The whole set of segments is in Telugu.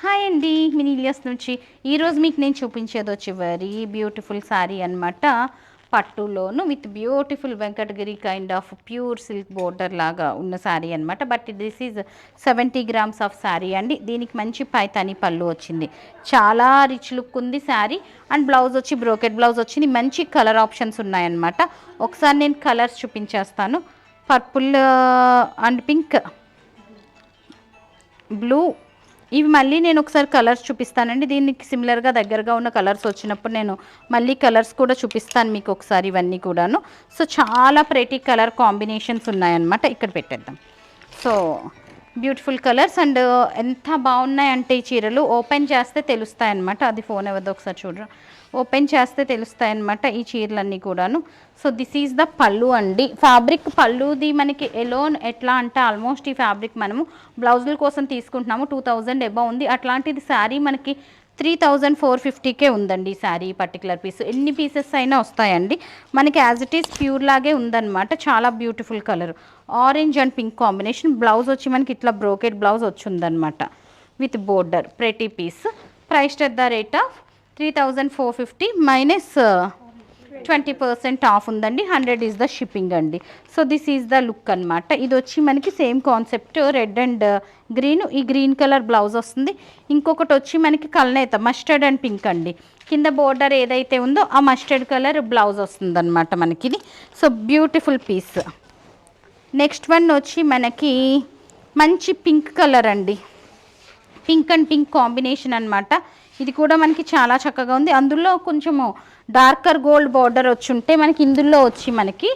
హాయ్ అండి, మినీలియస్ నుంచి ఈరోజు మీకు నేను చూపించేది వచ్చి వెరీ బ్యూటిఫుల్ శారీ అనమాట. పట్టులోను with beautiful Venkatagiri kind of pure silk border లాగా ఉన్న శారీ అనమాట. But this is 70 grams of sari అండి. దీనికి మంచి పైతాని పళ్ళు వచ్చింది, చాలా రిచ్ లుక్ ఉంది శారీ. అండ్ బ్లౌజ్ వచ్చి బ్రోకెట్ బ్లౌజ్ వచ్చింది. మంచి కలర్ ఆప్షన్స్ ఉన్నాయన్నమాట. ఒకసారి నేను కలర్స్ చూపించేస్తాను. పర్పుల్ అండ్ పింక్, బ్లూ, ఇవి మళ్ళీ నేను ఒకసారి కలర్స్ చూపిస్తానండి. దీనికి సిమిలర్గా దగ్గరగా ఉన్న కలర్స్ వచ్చినప్పుడు నేను మళ్ళీ కలర్స్ కూడా చూపిస్తాను మీకు ఒకసారి ఇవన్నీ కూడాను. సో చాలా ప్రెటీ కలర్ కాంబినేషన్స్ ఉన్నాయన్నమాట. ఇక్కడ పెట్టేద్దాం. సో బ్యూటిఫుల్ కలర్స్ అండ్ ఎంత బాగున్నాయంటే ఈ చీరలు ఓపెన్ చేస్తే తెలుస్తాయన్నమాట. అది ఫోన్ ఎవరిదో ఒకసారి చూడరా, ఓపెన్ చేస్తే తెలుస్తాయన్నమాట ఈ చీరలన్నీ కూడాను. సో దిస్ ఈజ్ ద పళ్ళు అండి. ఫ్యాబ్రిక్ పళ్ళుది మనకి ఎలోన్ ఎట్లా అంటే ఆల్మోస్ట్ ఈ ఫ్యాబ్రిక్ మనము బ్లౌజుల కోసం తీసుకుంటున్నాము 2000 అబౌవ్ ఉంది. అట్లాంటిది శారీ మనకి 3450కే ఉందండి ఈ శారీ పర్టికులర్ పీస్. ఎన్ని పీసెస్ అయినా వస్తాయండి మనకి. యాజ్ ఇట్ ఈస్ ప్యూర్ లాగే ఉందన్నమాట. చాలా beautiful colour, orange and pink combination. Blouse వచ్చి మనకి ఇట్లా బ్రోకెట్ బ్లౌజ్ వచ్చి ఉందన్నమాట with border. Pretty piece. Price at the rate of 3450 minus 20% off ఉందండి. 100 ఈజ్ ద షిప్పింగ్ అండి. So this is the look అనమాట. ఇది వచ్చి మనకి same concept red and green. ఈ గ్రీన్ కలర్ బ్లౌజ్ వస్తుంది. ఇంకొకటి వచ్చి మనకి కల్నేత మస్టర్డ్ అండ్ పింక్ అండి. కింద బోర్డర్ ఏదైతే ఉందో ఆ మస్టర్డ్ కలర్ బ్లౌజ్ వస్తుంది అనమాట మనకి ఇది. So beautiful piece. Next one వచ్చి మనకి మంచి పింక్ కలర్ అండి. పింక్ అండ్ పింక్ కాంబినేషన్ అనమాట. ఇది కూడా మనకి చాలా చక్కగా ఉంది. అందులో కొంచెము డార్కర్ గోల్డ్ బార్డర్ వచ్చి ఉంటే మనకి ఇందులో వచ్చి మనకి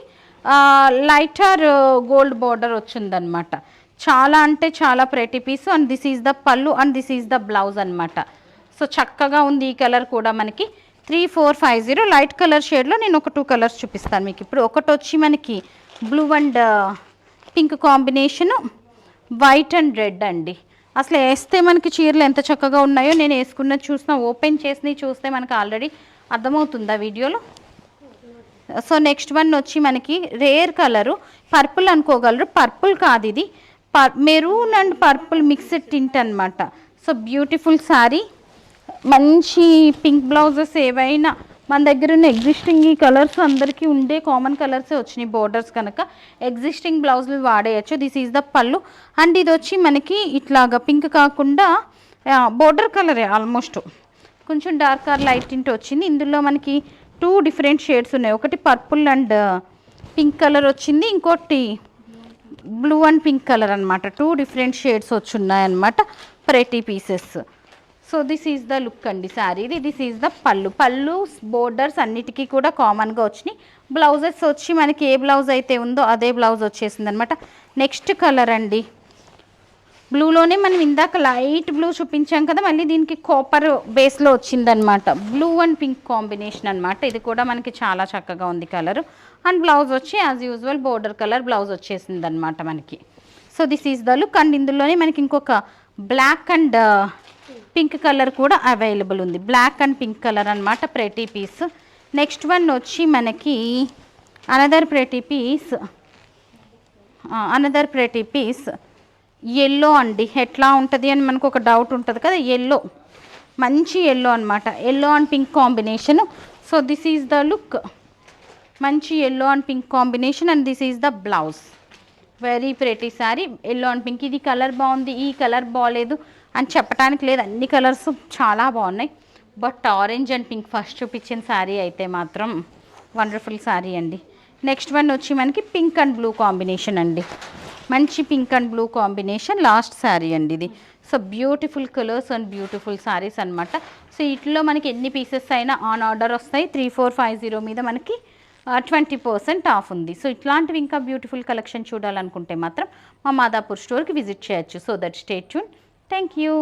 లైటర్ గోల్డ్ బార్డర్ వచ్చిందనమాట. చాలా అంటే చాలా pretty piece. And this is the pallu and this is the blouse అనమాట. సో చక్కగా ఉంది. ఈ కలర్ కూడా మనకి 3450 లైట్ కలర్ షేడ్లో నేను ఒక 2 కలర్స్ చూపిస్తాను మీకు ఇప్పుడు. ఒకటి వచ్చి మనకి blue and pink combination, white and red అండి. అసలు వేస్తే మనకి చీరలు ఎంత చక్కగా ఉన్నాయో నేను వేసుకున్నది చూసిన, ఓపెన్ చేసి చూస్తే మనకు ఆల్రెడీ అర్థమవుతుందా వీడియోలో. సో నెక్స్ట్ వన్ వచ్చి మనకి రేర్ కలరు, పర్పుల్ అనుకోగలరు. పర్పుల్ కాదు ఇది, maroon and purple mixed tint అనమాట. So beautiful sari. మంచి పింక్ బ్లౌజెస్ ఏవైనా మన దగ్గర ఉన్న ఎగ్జిస్టింగ్ ఈ కలర్స్ అందరికీ ఉండే కామన్ కలర్సే వచ్చినాయి బోర్డర్స్ కనుక ఎగ్జిస్టింగ్ బ్లౌజులు వాడేయచ్చు. This is the pallu. And ఇది వచ్చి మనకి ఇట్లాగా పింక్ కాకుండా బోర్డర్ కలరే ఆల్మోస్ట్ కొంచెం డార్క్ ఆర్ లైట్ టింట్ వచ్చింది. ఇందులో మనకి 2 డిఫరెంట్ షేడ్స్ ఉన్నాయి. ఒకటి పర్పుల్ అండ్ పింక్ కలర్ వచ్చింది, ఇంకోటి బ్లూ అండ్ పింక్ కలర్ అనమాట. 2 డిఫరెంట్ షేడ్స్ వచ్చి ఉన్నాయన్నమాట. Pretty pieces. So this is the look అండి శారీది. దిస్ ఈజ్ ద పళ్ళు. పళ్ళు బోర్డర్స్ అన్నిటికీ కూడా కామన్గా వచ్చినాయి. బ్లౌజెస్ వచ్చి మనకి ఏ బ్లౌజ్ అయితే ఉందో అదే బ్లౌజ్ వచ్చేసింది అనమాట. నెక్స్ట్ కలర్ అండి. బ్లూలోనే మనం ఇందాక లైట్ బ్లూ చూపించాం కదా, మళ్ళీ దీనికి కాపర్ బేస్లో వచ్చిందనమాట. బ్లూ అండ్ పింక్ కాంబినేషన్ అనమాట. ఇది కూడా మనకి చాలా చక్కగా ఉంది కలర్. అండ్ బ్లౌజ్ వచ్చి as usual border colour blouse వచ్చేసింది అనమాట మనకి. So this is the look. And ఇందులోనే మనకి ఇంకొక బ్లాక్ అండ్ పింక్ కలర్ కూడా అవైలబుల్ ఉంది. బ్లాక్ అండ్ పింక్ కలర్ అనమాట. Pretty piece. నెక్స్ట్ వన్ వచ్చి మనకి అనదర్ ప్రెటీ పీస్ ఎల్లో అండి. ఎట్లా ఉంటుంది అని మనకు ఒక డౌట్ ఉంటుంది కదా. ఎల్లో, మంచి ఎల్లో అనమాట. Yellow and pink combination. So this is the look. మంచి yellow and pink combination and this is the blouse. Very pretty sari. Yellow and pink. ఇది కలర్ బాగుంది, ఈ కలర్ బాగలేదు అని చెప్పడానికి లేదు, అన్ని కలర్స్ చాలా బాగున్నాయి. But orange and pink first చూపించిన శారీ అయితే మాత్రం వండర్ఫుల్ శారీ అండి. నెక్స్ట్ వన్ వచ్చి మనకి పింక్ అండ్ బ్లూ కాంబినేషన్ అండి. మంచి pink and blue combination last sari అండి ఇది. So beautiful colours and beautiful saris అనమాట. సో వీటిలో మనకి ఎన్ని పీసెస్ అయినా ఆన్ ఆర్డర్ వస్తాయి. 3450 మీద మనకి 20% ఆఫ్ ఉంది. సో ఇట్లాంటివి ఇంకా బ్యూటిఫుల్ కలెక్షన్ చూడాలనుకుంటే మాత్రం మా మాదాపూర్ స్టోర్కి విజిట్ చేయొచ్చు. So that stay tune. Thank you.